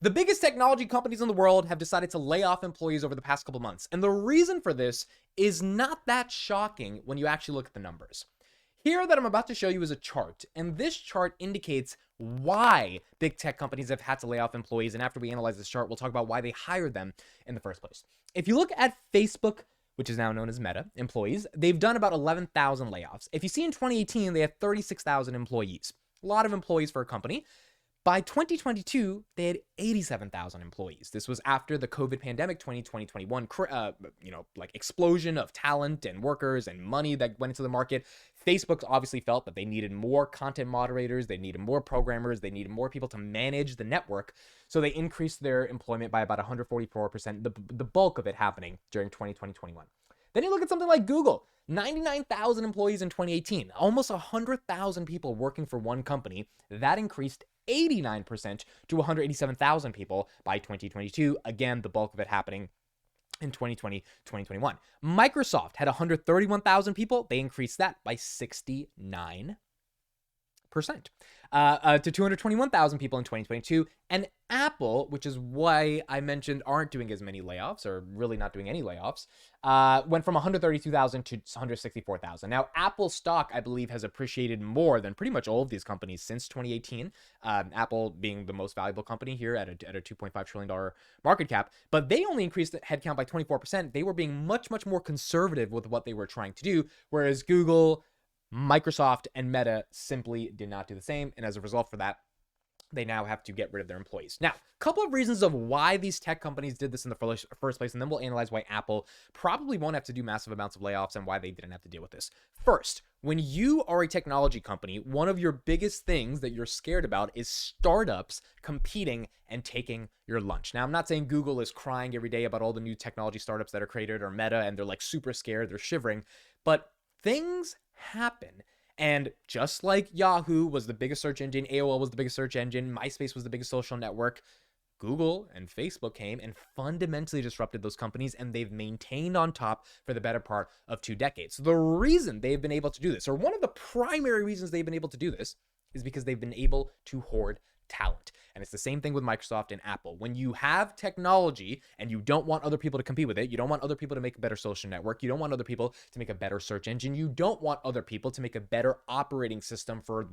The biggest technology companies in the world have decided to lay off employees over the past couple months. And the reason for this is not that shocking when you actually look at the numbers. Here that I'm about to show you is a chart, and this chart indicates why big tech companies have had to lay off employees. And after we analyze this chart, we'll talk about why they hired them in the first place. If you look at Facebook, which is now known as Meta, employees, they've done about 11,000 layoffs. If you see in 2018, they had 36,000 employees. A lot of employees for a company. By 2022, they had 87,000 employees. This was after the COVID pandemic, 2021, explosion of talent and workers and money that went into the market. Facebook obviously felt that they needed more content moderators, they needed more programmers, they needed more people to manage the network. So they increased their employment by about 144%, the bulk of it happening during 2020-21. Then you look at something like Google, 99,000 employees in 2018, almost 100,000 people working for one company. That increased 89% to 187,000 people by 2022. Again, the bulk of it happening in 2020, 2021. Microsoft had 131,000 people. They increased that by 69%. To 221,000 people in 2022. And Apple, which is why I mentioned aren't doing as many layoffs, or really not doing any layoffs, went from 132,000 to 164,000. Now, Apple stock, I believe, has appreciated more than pretty much all of these companies since 2018. Apple being the most valuable company here at a $2.5 trillion market cap, but they only increased the headcount by 24%. They were being much, much more conservative with what they were trying to do, whereas Google, Microsoft, and Meta simply did not do the same. And as a result for that, they now have to get rid of their employees. Now, a couple of reasons of why these tech companies did this in the first place, and then we'll analyze why Apple probably won't have to do massive amounts of layoffs and why they didn't have to deal with this. First, when you are a technology company, one of your biggest things that you're scared about is startups competing and taking your lunch. Now, I'm not saying Google is crying every day about all the new technology startups that are created, or Meta, and they're like super scared, they're shivering, but things happen. And just like Yahoo was the biggest search engine, AOL was the biggest search engine, MySpace was the biggest social network, Google and Facebook came and fundamentally disrupted those companies, and they've maintained on top for the better part of 2 decades. So the reason they've been able to do this, or one of the primary reasons they've been able to do this, is because they've been able to hoard talent. And it's the same thing with Microsoft and Apple. When you have technology and you don't want other people to compete with it, you don't want other people to make a better social network, you don't want other people to make a better search engine, you don't want other people to make a better operating system for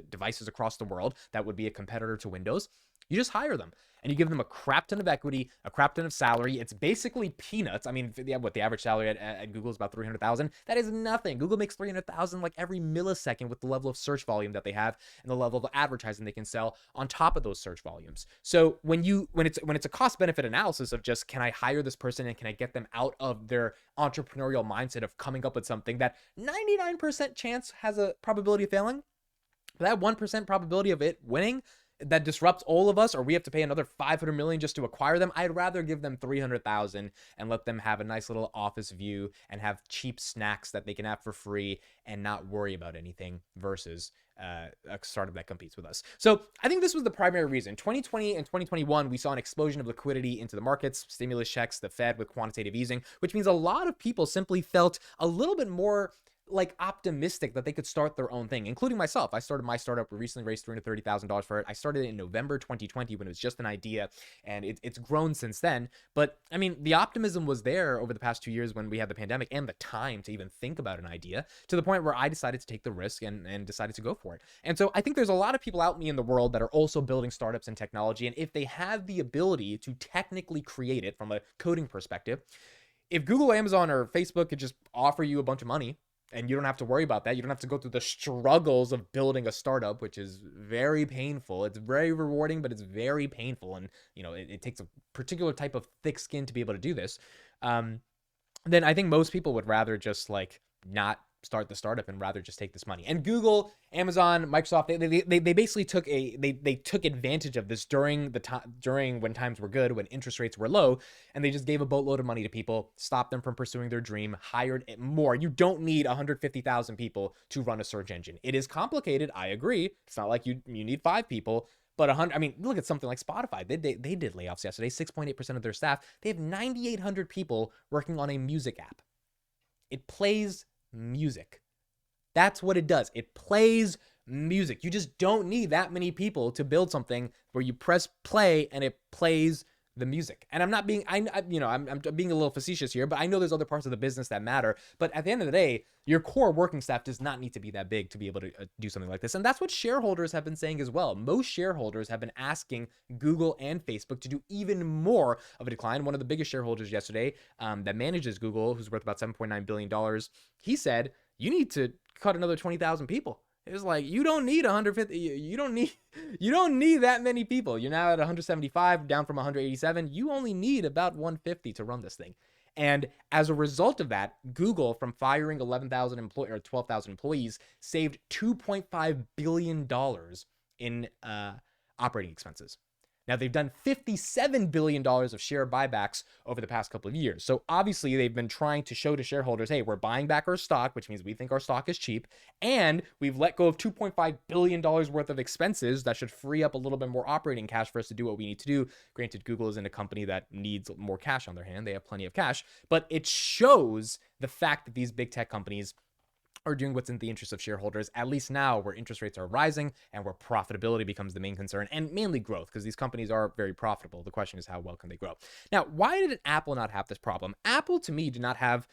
devices across the world that would be a competitor to Windows, you just hire them and you give them a crap ton of equity, a crap ton of salary. It's basically peanuts. I mean, the average salary at Google is about 300,000. That is nothing. Google makes 300,000 like every millisecond with the level of search volume that they have and the level of advertising they can sell on top of those search volumes. So when it's a cost benefit analysis of just, can I hire this person and can I get them out of their entrepreneurial mindset of coming up with something that 99% chance has a probability of failing, that 1% probability of it winning, that disrupts all of us, or we have to pay another 500 million just to acquire them, I'd rather give them 300,000 and let them have a nice little office view and have cheap snacks that they can have for free and not worry about anything, versus a startup that competes with us. So I think this was the primary reason. 2020 and 2021, we saw an explosion of liquidity into the markets, stimulus checks, the Fed with quantitative easing, which means a lot of people simply felt a little bit more like optimistic that they could start their own thing, including myself. I started my startup. We recently raised $330,000 for it. I started it in November 2020 when it was just an idea, and it's grown since then. But I mean, the optimism was there over the past 2 years when we had the pandemic and the time to even think about an idea, to the point where I decided to take the risk and decided to go for it. And so I think there's a lot of people out in the world that are also building startups and technology. And if they have the ability to technically create it from a coding perspective, if Google, Amazon, or Facebook could just offer you a bunch of money, and you don't have to worry about that. You don't have to go through the struggles of building a startup, which is very painful. It's very rewarding, but it's very painful. And, it takes a particular type of thick skin to be able to do this. Then I think most people would rather just not start the startup and rather just take this money. And Google, Amazon, Microsoft, they basically took advantage of this during when times were good, when interest rates were low, and they just gave a boatload of money to people, stopped them from pursuing their dream, hired more. You don't need 150,000 people to run a search engine. It is complicated, I agree. It's not like you need 5 people. But 100, look at something like Spotify. They did layoffs yesterday, 6.8% of their staff. They have 9,800 people working on a music app. It plays music. That's what it does. It plays music. You just don't need that many people to build something where you press play and it plays the music. And I'm not being, I'm being a little facetious here, but I know there's other parts of the business that matter. But at the end of the day, your core working staff does not need to be that big to be able to do something like this. And that's what shareholders have been saying as well. Most shareholders have been asking Google and Facebook to do even more of a decline. One of the biggest shareholders yesterday that manages Google, who's worth about $7.9 billion, he said, you need to cut another 20,000 people. It was like, you don't need 150, you don't need that many people. You're now at 175, down from 187. You only need about 150 to run this thing. And as a result of that, Google, from firing 11,000 employees or 12,000 employees, saved $2.5 billion in operating expenses. Now, they've done $57 billion of share buybacks over the past couple of years. So obviously, they've been trying to show to shareholders, hey, we're buying back our stock, which means we think our stock is cheap. And we've let go of $2.5 billion worth of expenses that should free up a little bit more operating cash for us to do what we need to do. Granted, Google isn't a company that needs more cash on their hand. They have plenty of cash. But it shows the fact that these big tech companies are doing what's in the interest of shareholders, at least now where interest rates are rising and where profitability becomes the main concern, and mainly growth, because these companies are very profitable. The question is, how well can they grow? Now, why did Apple not have this problem? Apple, to me, did not have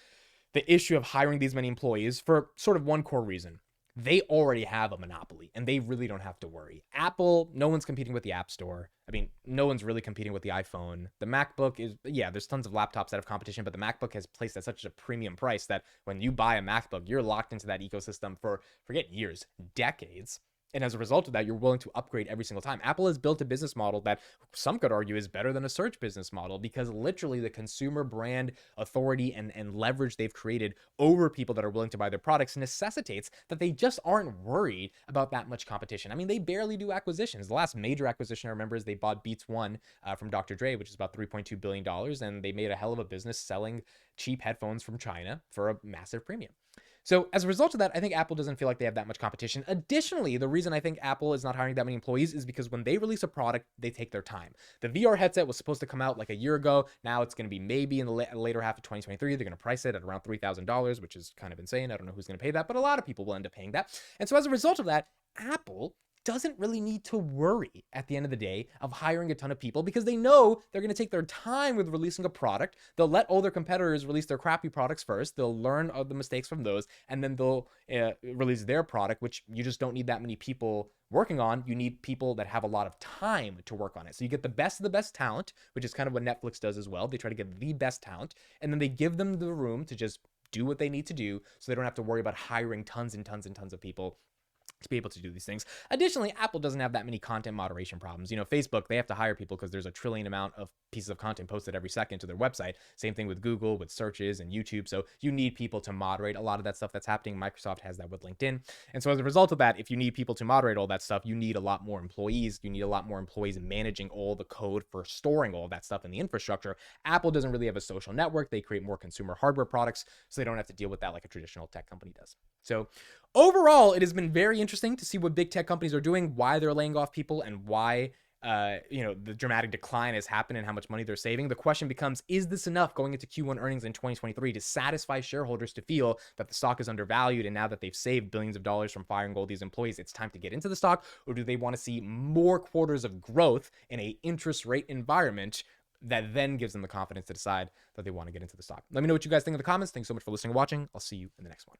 the issue of hiring these many employees for sort of one core reason. They already have a monopoly and they really don't have to worry. Apple, no one's competing with the App Store. I mean, no one's really competing with the iPhone. The MacBook is, yeah, there's tons of laptops that have competition, but the MacBook has placed at such a premium price that when you buy a MacBook, you're locked into that ecosystem for, forget years, decades. And as a result of that, you're willing to upgrade every single time. Apple has built a business model that some could argue is better than a search business model, because literally the consumer brand authority and leverage they've created over people that are willing to buy their products necessitates that they just aren't worried about that much competition. I mean, they barely do acquisitions. The last major acquisition I remember is they bought Beats One from Dr. Dre, which is about $3.2 billion. And they made a hell of a business selling cheap headphones from China for a massive premium. So as a result of that, I think Apple doesn't feel like they have that much competition. Additionally, the reason I think Apple is not hiring that many employees is because when they release a product, they take their time. The VR headset was supposed to come out like a year ago. Now it's going to be maybe in the later half of 2023. They're going to price it at around $3,000, which is kind of insane. I don't know who's going to pay that, but a lot of people will end up paying that. And so as a result of that, Apple doesn't really need to worry at the end of the day of hiring a ton of people, because they know they're going to take their time with releasing a product. They'll let all their competitors release their crappy products first. They'll learn of the mistakes from those, and then they'll release their product, which you just don't need that many people working on. You need people that have a lot of time to work on it. So you get the best of the best talent, which is kind of what Netflix does as well. They try to get the best talent, and then they give them the room to just do what they need to do, so they don't have to worry about hiring tons and tons and tons of people to be able to do these things. Additionally, Apple doesn't have that many content moderation problems. You know, Facebook, they have to hire people because there's a trillion amount of pieces of content posted every second to their website. Same thing with Google, with searches and YouTube. So you need people to moderate a lot of that stuff that's happening. Microsoft has that with LinkedIn. And so as a result of that, if you need people to moderate all that stuff, you need a lot more employees. You need a lot more employees managing all the code for storing all that stuff in the infrastructure. Apple doesn't really have a social network. They create more consumer hardware products, so they don't have to deal with that like a traditional tech company does. So overall, it has been very interesting to see what big tech companies are doing, why they're laying off people, and why the dramatic decline has happened and how much money they're saving. The question becomes, is this enough going into Q1 earnings in 2023 to satisfy shareholders to feel that the stock is undervalued, and now that they've saved billions of dollars from firing all these employees, it's time to get into the stock? Or do they want to see more quarters of growth in a interest rate environment that then gives them the confidence to decide that they want to get into the stock? Let me know what you guys think in the comments. Thanks so much for listening and watching. I'll see you in the next one.